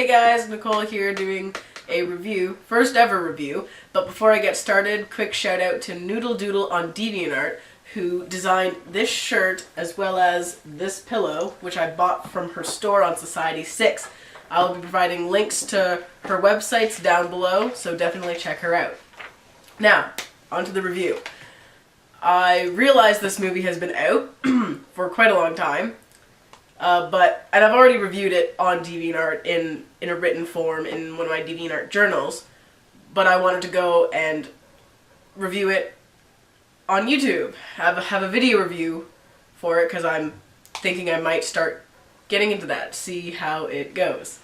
Hey guys, Nicole here doing a review, first ever review, but before I get started, quick shout out to Noodle Doodle on DeviantArt, who designed this shirt as well as this pillow, which I bought from her store on Society 6. I'll be providing links to her websites down below, so definitely check her out. Now, onto the review. I realize this movie has been out for quite a long time, and I've already reviewed it on DeviantArt in a written form in one of my DeviantArt journals, but I wanted to go and review it on YouTube, have a video review for it, because I'm thinking I might start getting into that, see how it goes.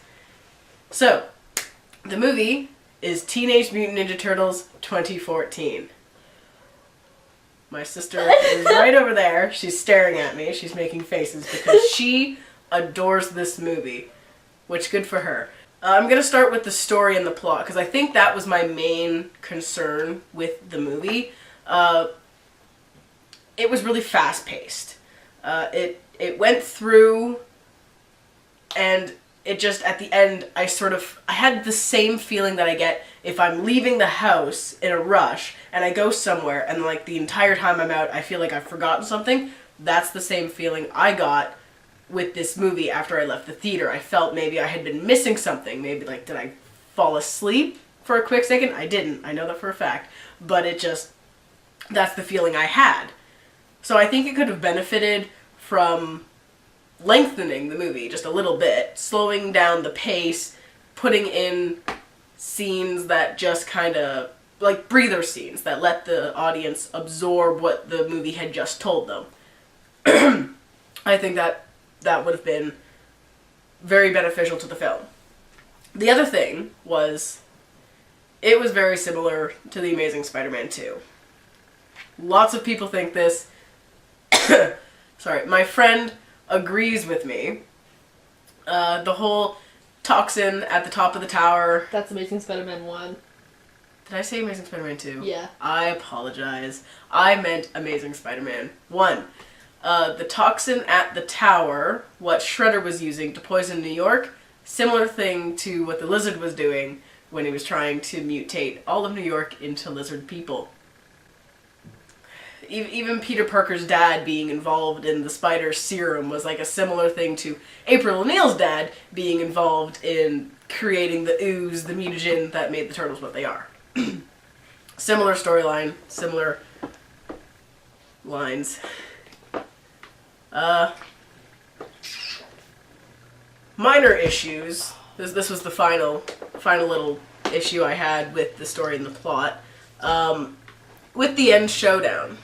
So, the movie is Teenage Mutant Ninja Turtles 2014. My sister is right over there. She's staring at me. She's making faces because she adores this movie, which good for her. I'm going to start with the story and the plot because I think that was my main concern with the movie. It was really fast-paced. It went through, and it just, at the end, I had the same feeling that I get if I'm leaving the house in a rush and I go somewhere and like the entire time I'm out I feel like I've forgotten something. That's the same feeling I got with this movie after I left the theater. I felt maybe I had been missing something. Maybe like, did I fall asleep for a quick second? I didn't. I know that for a fact. But that's the feeling I had. So I think it could have benefited from lengthening the movie just a little bit, slowing down the pace, putting in scenes that just kind of, like breather scenes, that let the audience absorb what the movie had just told them. I think that would have been very beneficial to the film. The other thing was, it was very similar to The Amazing Spider-Man 2. Lots of people think this. Sorry, my friend agrees with me. The whole toxin at the top of the tower. That's Amazing Spider-Man 1. Did I say Amazing Spider-Man 2? Yeah. I apologize. I meant Amazing Spider-Man 1. The toxin at the tower, what Shredder was using to poison New York, similar thing to what the Lizard was doing when he was trying to mutate all of New York into lizard people. Even Peter Parker's dad being involved in the spider serum was like a similar thing to April O'Neil's dad being involved in creating the ooze, the mutagen that made the turtles what they are. Similar storyline, similar lines. Minor issues. This was the final little issue I had with the story and the plot. With the end showdown.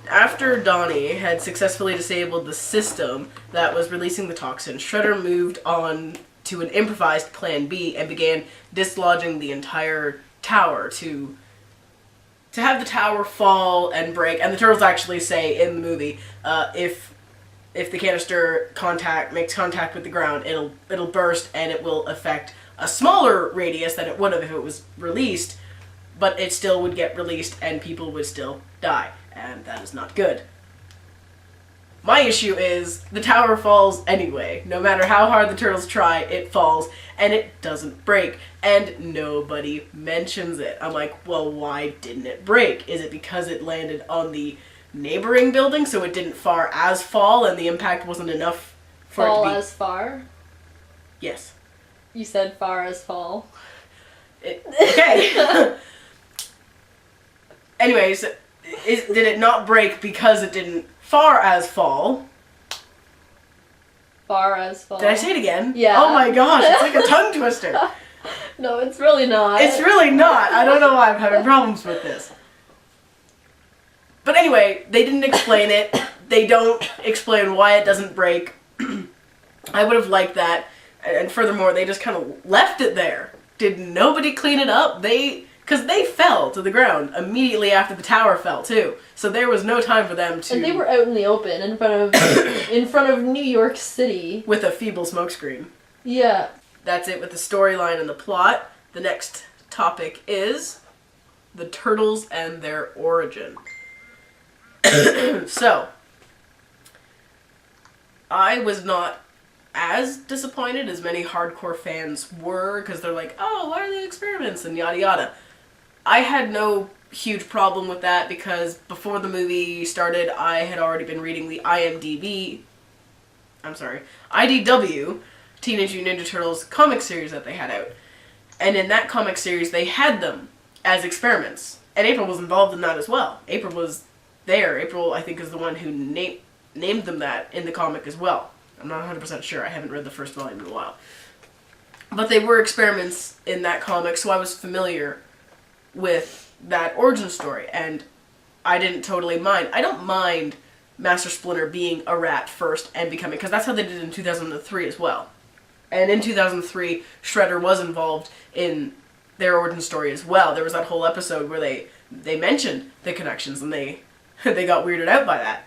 After Donnie had successfully disabled the system that was releasing the toxin, Shredder moved on to an improvised Plan B and began dislodging the entire tower to have the tower fall and break. And the turtles actually say in the movie, if the canister makes contact with the ground, it'll burst and it will affect a smaller radius than it would have if it was released. But it still would get released and people would still die, and that is not good. My issue is the tower falls anyway. No matter how hard the turtles try, it falls, and it doesn't break, and nobody mentions it. I'm like, well, why didn't it break? Is it because it landed on the neighboring building, so it didn't fall, and the impact wasn't enough for it to be... Fall as far? Yes. You said far as fall. Okay. Anyways, did it not break because it didn't far as fall? Far as fall. Did I say it again? Yeah. Oh my gosh, it's like a tongue twister. No, it's really not. It's really not. I don't know why I'm having problems with this. But anyway, they didn't explain it. They don't explain why it doesn't break. I would have liked that. And furthermore, they just kind of left it there. Did nobody clean it up? Because they fell to the ground immediately after the tower fell, too. So there was no time for them to... And they were out in the open, in front of New York City. With a feeble smokescreen. Yeah. That's it with the storyline and the plot. The next topic is the Turtles and their origin. So, I was not as disappointed as many hardcore fans were, because they're like, oh, why are they experiments, and yada yada. I had no huge problem with that, because before the movie started, I had already been reading the IDW Teenage Mutant Ninja Turtles comic series that they had out. And in that comic series, they had them as experiments. And April was involved in that as well. April was there. April, I think, is the one who named them that in the comic as well. I'm not 100% sure. I haven't read the first volume in a while. But they were experiments in that comic, so I was familiar with that origin story. And I didn't totally mind. I don't mind Master Splinter being a rat first and becoming... because that's how they did in 2003 as well. And in 2003, Shredder was involved in their origin story as well. There was that whole episode where they mentioned the connections, and they got weirded out by that.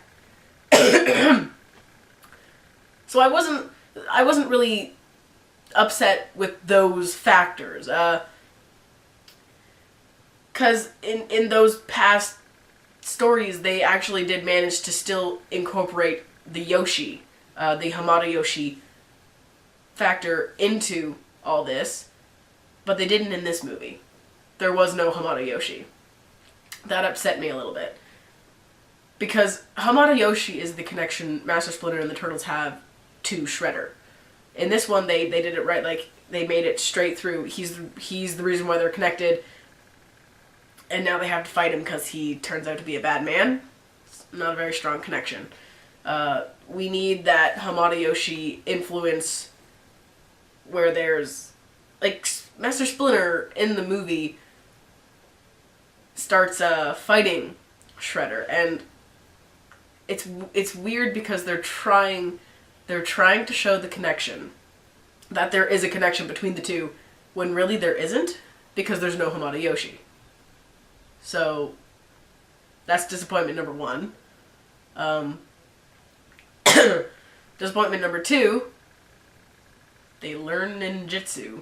So I wasn't really upset with those factors. Because in those past stories, they actually did manage to still incorporate the Yoshi, the Hamada Yoshi factor into all this, but they didn't in this movie. There was no Hamada Yoshi. That upset me a little bit. Because Hamada Yoshi is the connection Master Splinter and the Turtles have to Shredder. In this one, they did it right, like, they made it straight through. He's the reason why they're connected, and now they have to fight him because he turns out to be a bad man. It's not a very strong connection. We need that Hamada Yoshi influence where there's, like, Master Splinter in the movie starts fighting Shredder, and it's weird because they're trying to show the connection, that there is a connection between the two, when really there isn't, because there's no Hamada Yoshi. So that's disappointment number one. Disappointment number two, they learn ninjutsu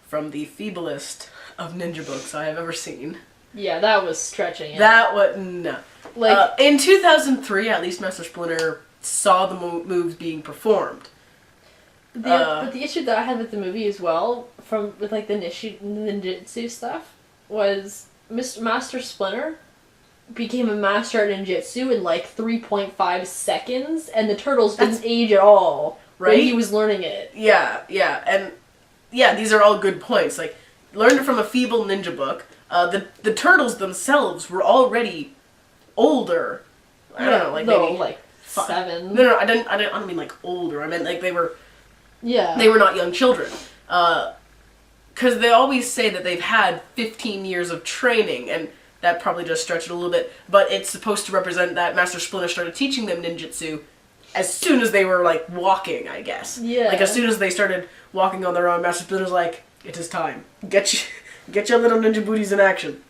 from the feeblest of ninja books I have ever seen. Yeah, that was stretching it. That was... no. Like, in 2003, at least Master Splinter saw the moves being performed. but the issue that I had with the movie as well, with like the ninjutsu stuff, was Master Splinter became a master at ninjutsu in like 3.5 seconds, and the Turtles didn't age at all when he was learning it. Yeah, and these are all good points. Like, learned it from a feeble ninja book. The Turtles themselves were already older. I don't know, like maybe like 7. No, I don't mean like older. I meant like they were not young children. Because they always say that they've had 15 years of training, and that probably does stretch it a little bit, but it's supposed to represent that Master Splinter started teaching them ninjutsu as soon as they were, like, walking, I guess. Yeah. Like, as soon as they started walking on their own, Master Splinter's like, it is time. Get your little ninja booties in action.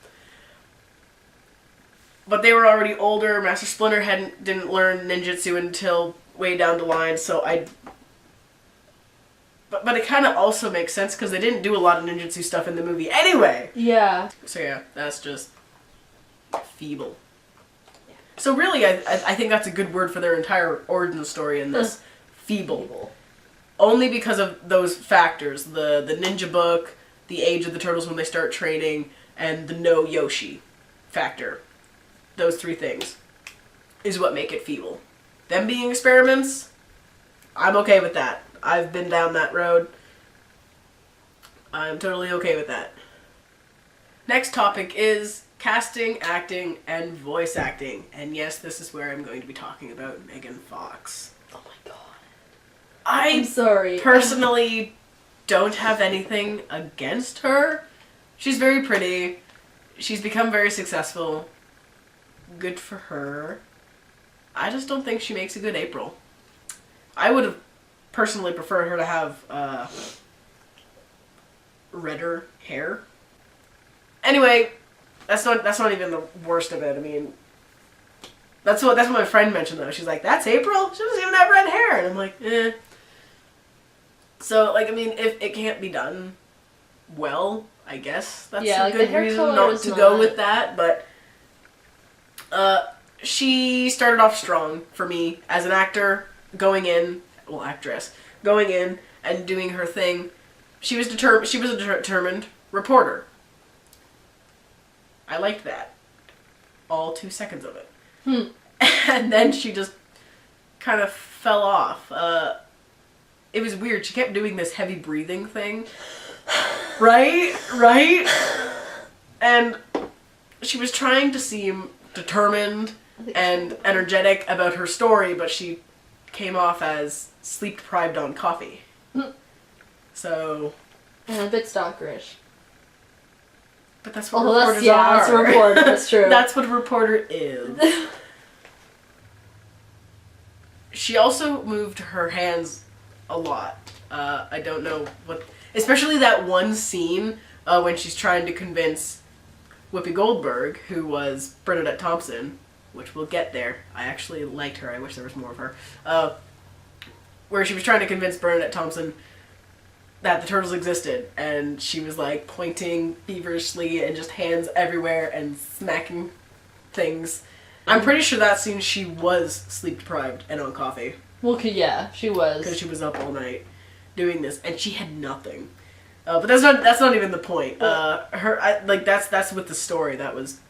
But they were already older. Master Splinter didn't learn ninjutsu until way down the line, so But it kind of also makes sense, because they didn't do a lot of ninjutsu stuff in the movie anyway. Yeah. So yeah, that's just feeble. Yeah. So really, I think that's a good word for their entire origin story in this. Feeble. Only because of those factors. The ninja book, the age of the Turtles when they start training, and the no Yoshi factor. Those three things is what make it feeble. Them being experiments, I'm okay with that. I've been down that road. I'm totally okay with that. Next topic is casting, acting, and voice acting. And yes, this is where I'm going to be talking about Megan Fox. Oh my god. I'm sorry. Personally don't have anything against her. She's very pretty. She's become very successful. Good for her. I just don't think she makes a good April. I would have personally preferred her to have redder hair. Anyway, that's not even the worst of it. I mean, that's what my friend mentioned though. She's like, "That's April? She doesn't even have red hair," and I'm like, "Eh." So like, I mean, if it can't be done well, I guess that's a good reason not to go with that. But she started off strong for me as an actor going in. Well, actress going in and doing her thing. She was a determined reporter. I liked that. All 2 seconds of it. And then she just kind of fell off. It was weird. She kept doing this heavy breathing thing. Right? And she was trying to seem determined and energetic about her story, but she came off as sleep-deprived on coffee. So... And a bit stalkerish. But that's what reporters are. That's a reporter, that's true. That's what a reporter is. She also moved her hands a lot. I don't know what... Especially that one scene when she's trying to convince Whoopi Goldberg, who was Bernadette Thompson, which we'll get there. I actually liked her. I wish there was more of her. Where she was trying to convince Bernadette Thompson that the turtles existed, and she was like pointing feverishly and just hands everywhere and smacking things. I'm pretty sure that scene she was sleep deprived and on coffee. Well, yeah, she was. Because she was up all night doing this, and she had nothing. But that's not even the point. That's with the story. That was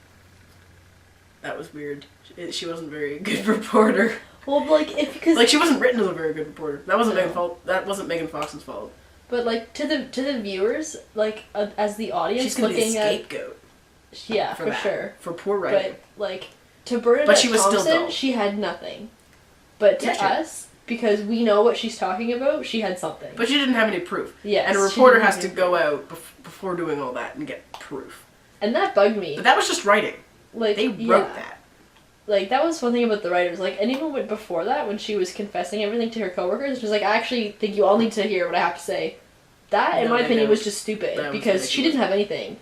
weird. She wasn't a very good reporter. Well, because she wasn't written as a very good reporter. That wasn't Megan Fox's fault. But to the viewers, as the audience, she's gonna looking be a scapegoat. Yeah, for sure. For poor writing. But to Bernadette Thompson, she had nothing. But to us, because we know what she's talking about, she had something. But she didn't have any proof. Yes, and a reporter has to go out before doing all that and get proof. And that bugged me. But that was just writing. They wrote that. That was one thing about the writers. And even before that, when she was confessing everything to her coworkers, she was like, I actually think you all need to hear what I have to say. That, in my opinion, was just stupid. Because she didn't have anything.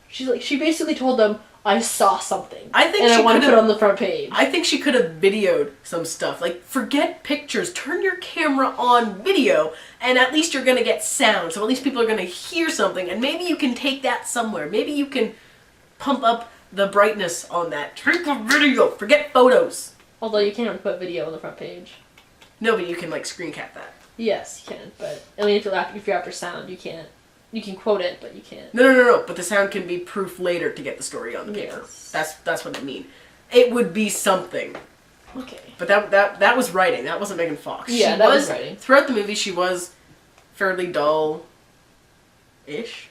She basically told them, I saw something. I want to put it on the front page. I think she could have videoed some stuff. Forget pictures. Turn your camera on video, and at least you're going to get sound. So at least people are going to hear something, and maybe you can take that somewhere. Maybe you can pump up the brightness on that. Take a video. Forget photos. Although you can't put video on the front page. No, but you can screen cap that. Yes, you can. But if you're after sound, you can't. You can quote it, but you can't. No. But the sound can be proof later to get the story on the paper. Yes. That's what I mean. It would be something. Okay. But that was writing. That wasn't Megan Fox. Yeah, that was writing. Throughout the movie, she was fairly dull-ish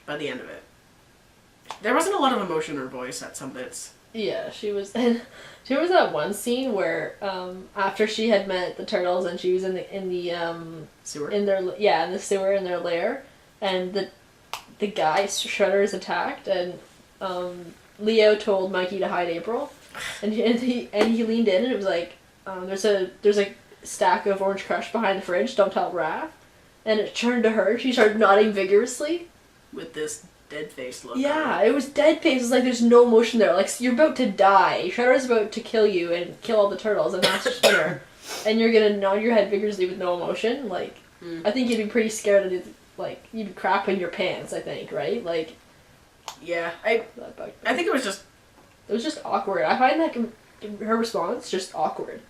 by the end of it. There wasn't a lot of emotion in her voice at some bits. Yeah, she was. And there was that one scene where after she had met the turtles and she was in the sewer. In the sewer in their lair, and the guy Shredder is attacked, and Leo told Mikey to hide April, and he leaned in and it was like there's a stack of Orange Crush behind the fridge. Don't tell Raph, and it turned to her. She started nodding vigorously with this dead face look. Yeah, it was dead face. It was like there's no emotion there. You're about to die. Shredder's about to kill you and kill all the turtles and Master Splinter, and you're gonna nod your head vigorously with no emotion. I think you'd be pretty scared of it. You'd be crapping your pants, I think, right? Yeah, I think it was just... It was just awkward. I find that her response just awkward.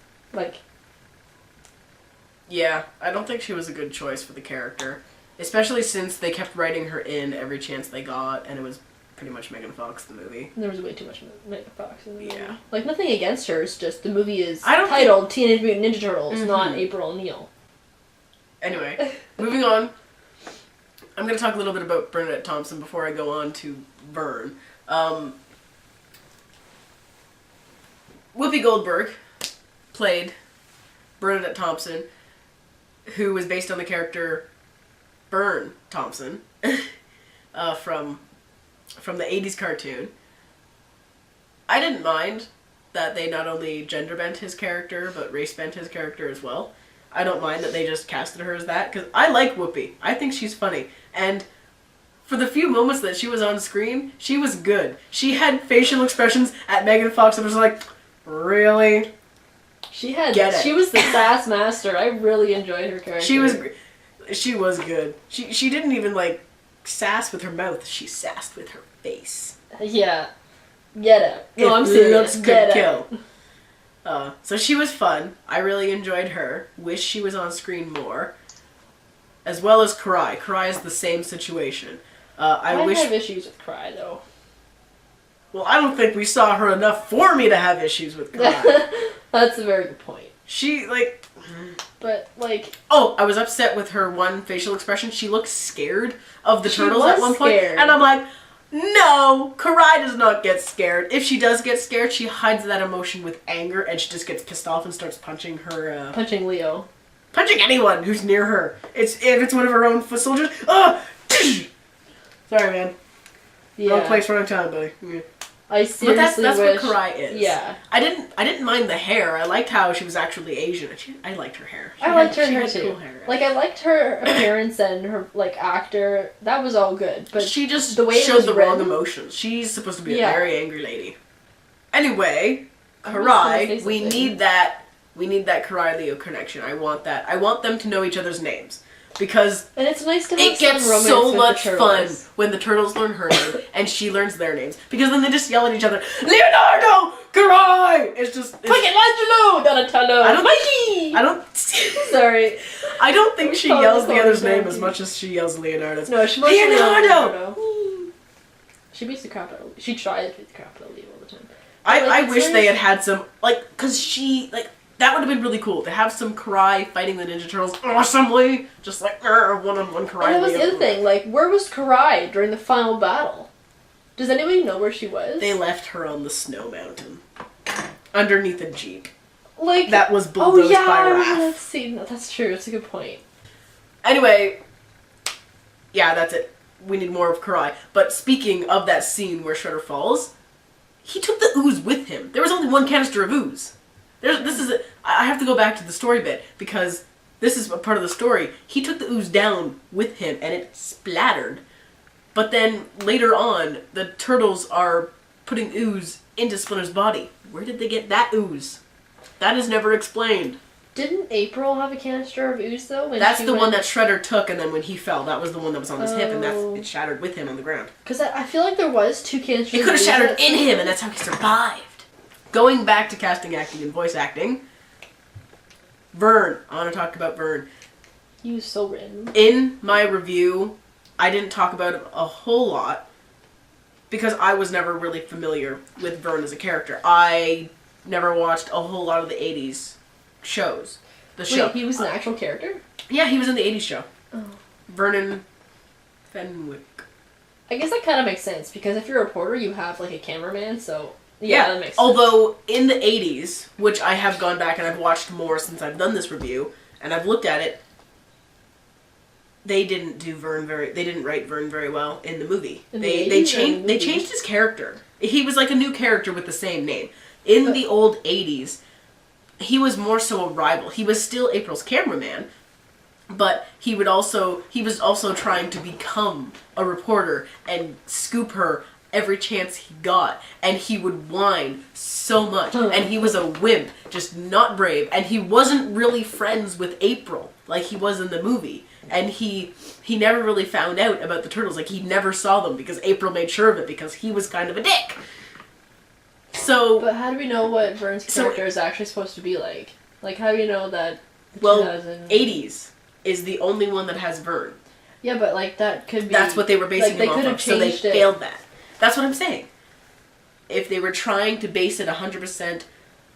Yeah, I don't think she was a good choice for the character. Especially since they kept writing her in every chance they got, and it was pretty much Megan Fox, the movie. There was way too much Megan Fox in the movie. Yeah. Nothing against her, it's just the movie is titled Teenage Mutant Ninja Turtles, not April O'Neil. Anyway, moving on. I'm going to talk a little bit about Bernadette Thompson before I go on to Vern. Whoopi Goldberg played Bernadette Thompson, who was based on the character Vern Thompson from the 80s cartoon. I didn't mind that they not only gender bent his character, but race bent his character as well. I don't mind that they just casted her as that, because I like Whoopi. I think she's funny. And for the few moments that she was on screen, she was good. She had facial expressions at Megan Fox. I was like, really? She was the sass master. I really enjoyed her character. She was good. She didn't even sass with her mouth. She sassed with her face. Yeah. Get it. No, I'm serious. Looks good kill. So she was fun. I really enjoyed her. Wish she was on screen more. as well as Karai. Karai is the same situation. I wish... have issues with Karai, though. Well, I don't think we saw her enough for me to have issues with Karai. That's a very good point. She, like... But, like... Oh, I was upset with her one facial expression. She looked scared of the turtles at one point. Scared. And I'm like, no, Karai does not get scared. If she does get scared, she hides that emotion with anger and she just gets pissed off and starts punching her, punching Leo. Punching anyone who's near her. If it's one of her own foot soldiers. Oh! Sorry, man. Yeah. Wrong place, wrong time, buddy. Yeah. I seriously But that's wish... what Karai is. Yeah. I didn't mind the hair. I liked how she was actually Asian. I liked her hair. I liked her hair, too. Cool hair. Like, I liked her appearance and her, like, actor. That was all good. But she just the way showed the wrong written, emotions. She's supposed to be a Yeah. very angry lady. Anyway, I was gonna say Karai, we something. need that Karai Leo connection. I want that. I want them to know each other's names. Because and it's nice to have it gets some romance so with much the fun turtles. when the turtles learn her name and she learns their names. Because then they just yell at each other, Leonardo! Karai! It's Michelangelo! Donatello! Mikey! I don't... Sorry. I don't think she Call yells the me other's Donkey. name as much as she yells Leonardo's. No, she mostly Leonardo! She beats the crap out of... She tried to beat the crap out of Leo all the time. I it's wish very- they had some, like, because she, like, that would have been really cool to have some Karai fighting the Ninja Turtles awesomely, just like one-on-one Karai. And that was the Leo. other thing, like, where was Karai during the final battle? Does anybody know where she was? They left her on the snow mountain, underneath a jeep. Like, That was bulldozed yeah, by I remember Raph. that scene. That's true. It's a good point. Anyway, yeah, that's it. We need more of Karai. But speaking of that scene where Shredder falls, he took the ooze with him. There was only one canister of ooze. I have to go back to the story bit, because this is a part of the story. He took the ooze down with him, and it splattered. But then, later on, the turtles are putting ooze into Splinter's body. Where did they get that ooze? That is never explained. Didn't April have a canister of ooze, though? When That's she the went... one that Shredder took, and then when he fell, that was the one that was on his hip, and Oh. it shattered with him on the ground. Because I feel like there was two canisters It could have of ooze shattered that- in him, and that's how he survived. Going back to casting, acting, and voice acting, Vern. I want to talk about Vern. He was so written. In my review, I didn't talk about it a whole lot, because I was never really familiar with Vern as a character. I never watched a whole lot of the 80s shows. The show. Wait, he was an actual character? Yeah, he was in the 80s show. Oh. Vernon Fenwick. I guess that kind of makes sense, because if you're a reporter, you have, like, a cameraman, so... Yeah, that makes sense. Although, in the 80s, which I have gone back and I've watched more since I've done this review, and I've looked at it, they didn't write Vern very well in the movie. In the They 80s or in the changed movie? his character. He was like a new character with the same name. In the old 80s, he was more so a rival. He was still April's cameraman, but he was also trying to become a reporter and scoop her every chance he got, and he would whine so much, and he was a wimp, just not brave, and he wasn't really friends with April like he was in the movie, and he never really found out about the turtles. Like, he never saw them because April made sure of it, because he was kind of a dick. So, But how do we know what Vern's character is actually supposed to be like? Like, how do you know that... 2000... 80s is the only one that has Vern. Yeah, but, like, that could be... That's what they were basing they him could off have of, so they changed it. failed that. That's what I'm saying. If they were trying to base it 100%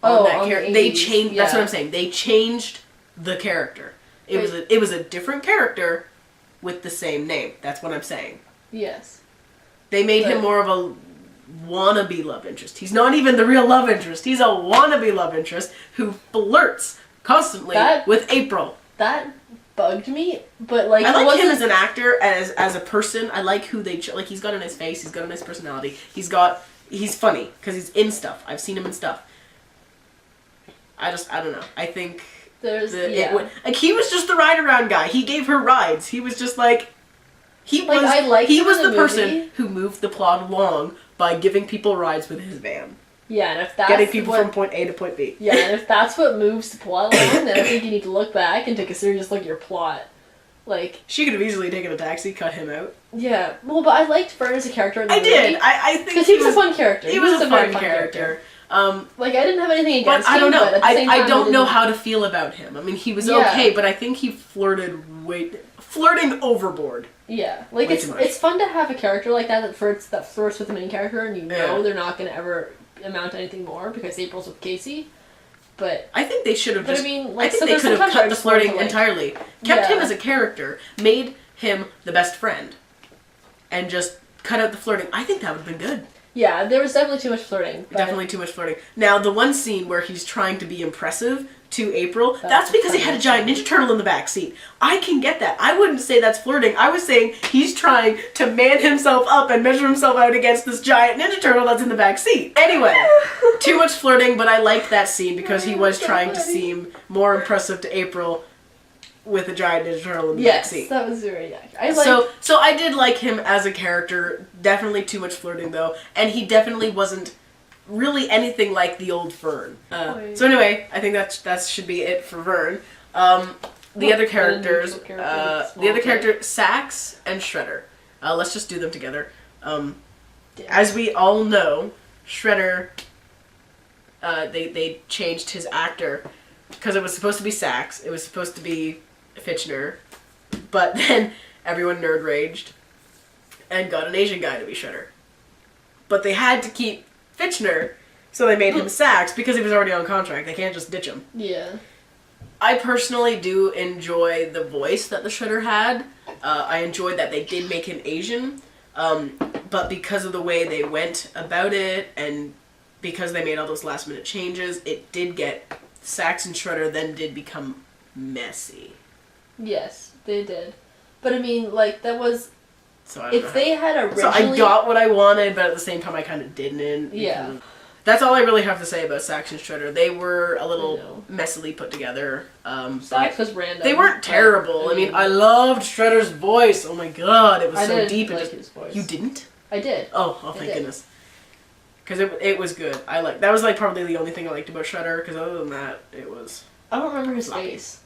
on that on the character, they 80s, changed. That's what yeah. I'm saying. They changed the character. It Wait. was a different character with the same name. That's what I'm saying. Yes. They made him But- more of a wannabe love interest. He's not even the real love interest. He's a wannabe love interest who flirts constantly with April. That bugged me, but, like... I it like wasn't... him as an actor, as a person. I like who they like. He's got a nice face. He's got a nice personality. He's funny because he's in stuff. I've seen him in stuff. I don't know. I think There's... he was just the ride around guy. He gave her rides. He was just like he Like, was. I liked he him was in the the person movie. who moved the plot along by giving people rides with his van, Yeah, and if that's getting people what... from point A to point B. Yeah, and if that's what moves the plot along, then I think you need to look back and take a serious look at your plot. Like... She could have easily taken a taxi, cut him out. Yeah. Well, but I liked Vern as a character in the I movie. did. I think Because he was a fun character. He was a very fun character. Like, I didn't have anything But against I don't him, know. but at the same time, I don't know didn't- how to feel about him. I mean, he was Yeah. okay, but I think he flirted flirting overboard. Yeah, like Way too much. it's fun to have a character like that flirts with the main character, and you know Yeah. they're not going to ever amount to anything more because April's with Casey. But I think they should have but just. I mean, I like, think so they there's could have sometimes cut I the just want to, flirting like, entirely, kept him Yeah. as a character, made him the best friend, and just cut out the flirting. I think that would have been good. Yeah, there was definitely too much flirting. But Definitely too much flirting. Now, the one scene where he's trying to be impressive to April, that's That's because he had a giant Ninja Turtle in the back seat. I can get that. I wouldn't say that's flirting. I was saying he's trying to man himself up and measure himself out against this giant Ninja Turtle that's in the back seat. Anyway, too much flirting, but I liked that scene because he was So trying to funny. seem more impressive to April with a giant Ninja Turtle in the back Yes, seat. that was very nice. So I did like him as a character. Definitely too much flirting though, and he definitely wasn't really anything like the old Vern. So anyway, I think that should be it for Vern. The other characters, Sax and Shredder. Let's just do them together. As we all know, Shredder. They changed his actor because it was supposed to be Sax. It was supposed to be Fitchner, but then everyone nerd raged and got an Asian guy to be Shredder. But they had to keep Fitchner, so they made him Sax because he was already on contract. They can't just ditch him. Yeah. I personally do enjoy the voice that the Shredder had. I enjoyed that they did make him Asian, but because of the way they went about it and because they made all those last minute changes, it did get Sax and Shredder then did become messy. Yes, they did. But I mean, like, that was... So I don't know If they had So originally... I got what I wanted, but at the same time I kind of didn't. Yeah. That's all I really have to say about Sax and Shredder. They were a I little know. messily put together. Sax was random. They weren't terrible. I mean, I loved Shredder's voice. Oh my god, it was I so didn't deep. like and just, his voice. You didn't? I did. Oh, I thank did. goodness. Because it was good. That was like probably the only thing I liked about Shredder. Because other than that, it was. I don't remember his Sloppy. face.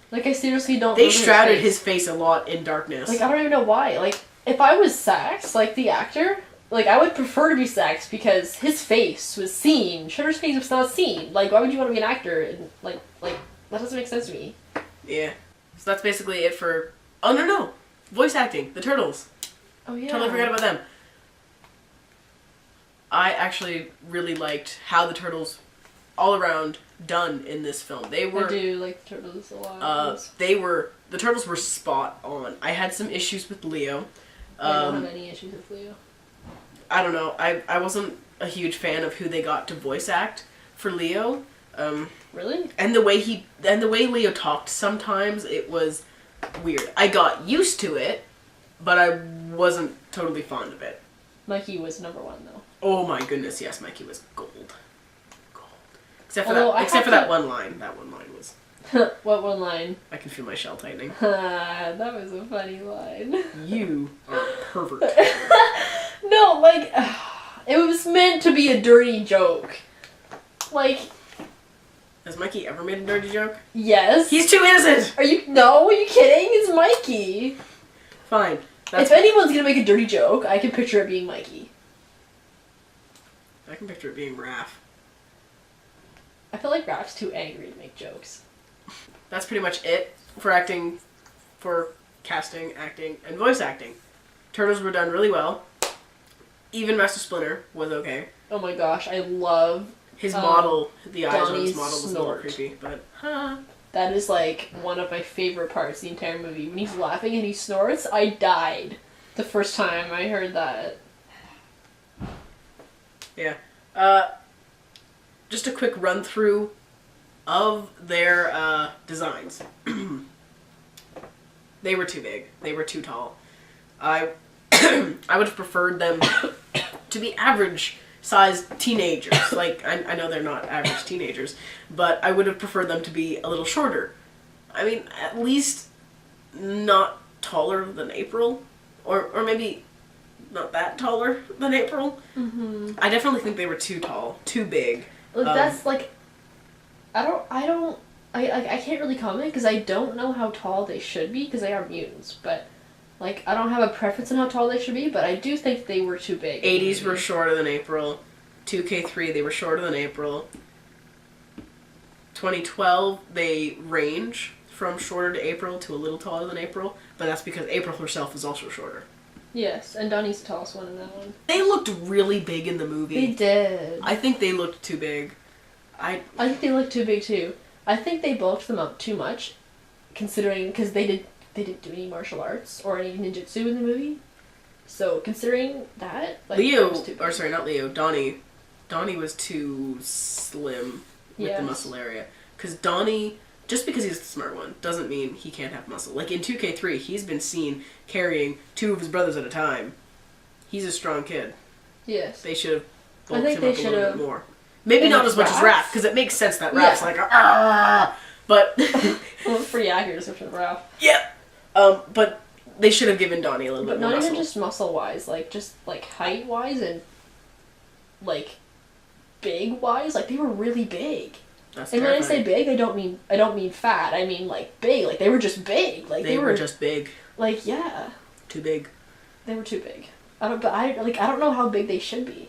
Like, I seriously don't They remember shrouded his his face a lot in darkness. Like, I don't even know why. Like, if I was Sax, like, the actor, like, I would prefer to be Sax because his face was seen. Shredder's face was not seen. Like, why would you want to be an actor? And, like, that doesn't make sense to me. Yeah. So that's basically it for. Oh no! Voice acting. The Turtles. Oh, yeah. Totally forgot about them. I actually really liked how the Turtles, all around, done in this film. They were. I do like the Turtles a lot. The Turtles were spot on. I had some issues with Leo. I don't have any issues with Leo. I don't know. I wasn't a huge fan of who they got to voice act for Leo. Really? And the way Leo talked sometimes, it was weird. I got used to it, but I wasn't totally fond of it. Mikey was number one, though. Oh my goodness, yes, Mikey was gold. Gold. Except for Although that one line. That one line was. What one line? I can feel my shell tightening. That was a funny line. You are a pervert. No, like, it was meant to be a dirty joke. Like, Has Mikey ever made a dirty joke? yes. He's too innocent! Are you kidding? It's Mikey. Fine. If anyone's gonna make a dirty joke, I can picture it being Mikey. I can picture it being Raph. I feel like Raph's too angry to make jokes. That's pretty much it for acting, for casting, acting, and voice acting. Turtles were done really well. Even Master Splinter was okay. Oh my gosh, I love His model, the eyes on his Donnie's model was a snort. little creepy, but that is like one of my favorite parts of the entire movie. When he's laughing and he snorts, I died the first time I heard that. yeah. Just a quick run through of their designs. They were too big. They were too tall. I I would have preferred them to be average sized teenagers. Like, I know they're not average teenagers, but I would have preferred them to be a little shorter. I mean, at least not taller than April, or maybe not that taller than April. Mm-hmm. I definitely think they were too tall, too big. Like, that's like, I can't really comment because I don't know how tall they should be because they are mutants, but like, I don't have a preference on how tall they should be, but I do think they were too big. 80s were shorter than April. 2K3, they were shorter than April. 2012, they range from shorter to April to a little taller than April, but that's because April herself is also shorter. Yes, and Donnie's the tallest one in that one. They looked really big in the movie. They did. I think they looked too big. I think they looked too big too. I think they bulked them up too much, considering because they didn't do any martial arts or any ninjutsu in the movie. So considering that, like, Donnie was too slim with the muscle area. Because Donnie, just because he's the smart one, doesn't mean he can't have muscle. Like in 2K3, he's been seen carrying 2 of his brothers at a time. He's a strong kid. Yes. They should have bulked him up a little bit more. Maybe not as much as Raph, because it makes sense that Raph's like, but... Well, it's pretty accurate description of Raph. Yeah. But they should have given Donnie a little bit more muscle. But not even just muscle-wise, like, just, like, height-wise and, like, big-wise. Like, they were really big. That's and terrifying. when I say big, I don't mean fat. I mean, like, big. Like, they were just big. Like, they were just big. Like, yeah. Too big. They were too big. I don't know how big they should be.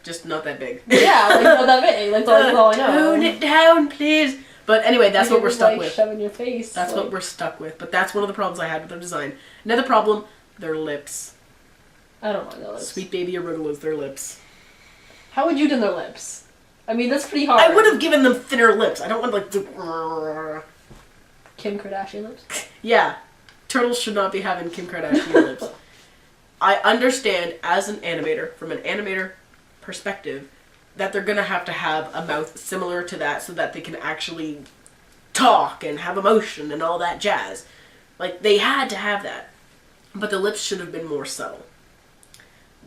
Just not that big. Yeah, like, not that big. Like, that's all I know. Tone it down, please. But anyway, that's what we're stuck with. Shove in your face. That's what we're stuck with. But that's one of the problems I had with their design. Another problem, their lips. I don't mind their lips. Sweet baby arugulas, their lips. How would you do their lips? I mean, that's pretty hard. I would have given them thinner lips. I don't want, like, the... Kim Kardashian lips? Yeah. Turtles should not be having Kim Kardashian lips. I understand, as an animator, from an animator perspective, that they're gonna have to have a mouth similar to that so that they can actually talk and have emotion and all that jazz. Like, they had to have that. But the lips should have been more subtle.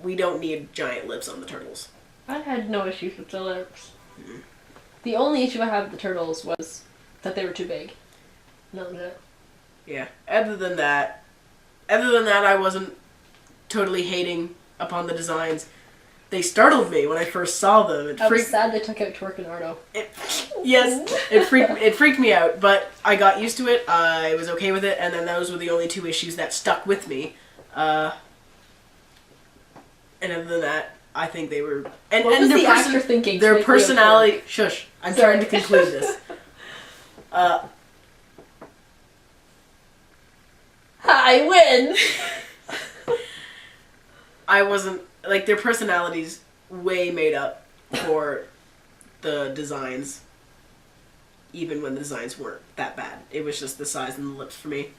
We don't need giant lips on the turtles. I had no issues with the lips. Mm-hmm. The only issue I had with the turtles was that they were too big. No, no. Yeah. Other than that, I wasn't totally hating upon the designs. They startled me when I first saw them. I was sad they took out Twerk and Ardo. Yes, it freaked me out, but I got used to it. I was okay with it, and then those were the only 2 issues that stuck with me. And other than that, I think they were... And what was the actor thinking? Their personality... Shush. I'm trying to conclude this. I win! I wasn't... Like, their personalities way made up for the designs, even when the designs weren't that bad. It was just the size and the lips for me.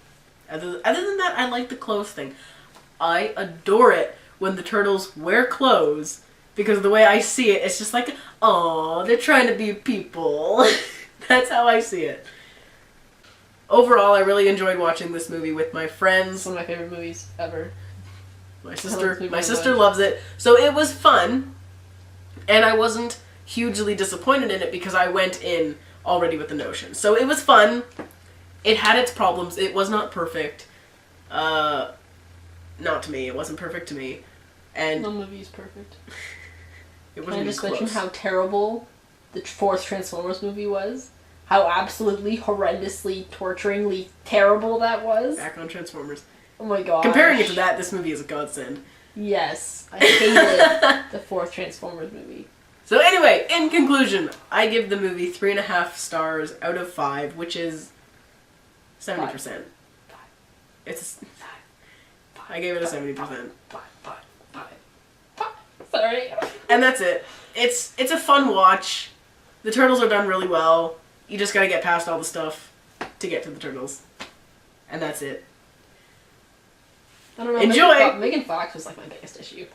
Other than that, I like the clothes thing. I adore it when the turtles wear clothes, because the way I see it, it's just like, oh, they're trying to be people. That's how I see it. Overall, I really enjoyed watching this movie with my friends. It's one of my favorite movies ever. My sister loves it. So it was fun, and I wasn't hugely disappointed in it because I went in already with the notion. So it was fun. It had its problems. It was not perfect. Not to me. It wasn't perfect to me. And no movie is perfect. It wasn't. Can I just mention how terrible the 4th Transformers movie was? How absolutely, horrendously, torturingly terrible that was? Back on Transformers. Oh my god. Comparing it to that, this movie is a godsend. Yes. I hated the 4th Transformers movie. So anyway, in conclusion, I give the movie 3.5 stars out of 5, which is 70%. 5. It's... I gave it a 70%. 5. Sorry. And that's it. It's a fun watch. The turtles are done really well. You just gotta get past all the stuff to get to the turtles. And that's it. I don't know. Enjoy! Megan Fox was like my biggest issue.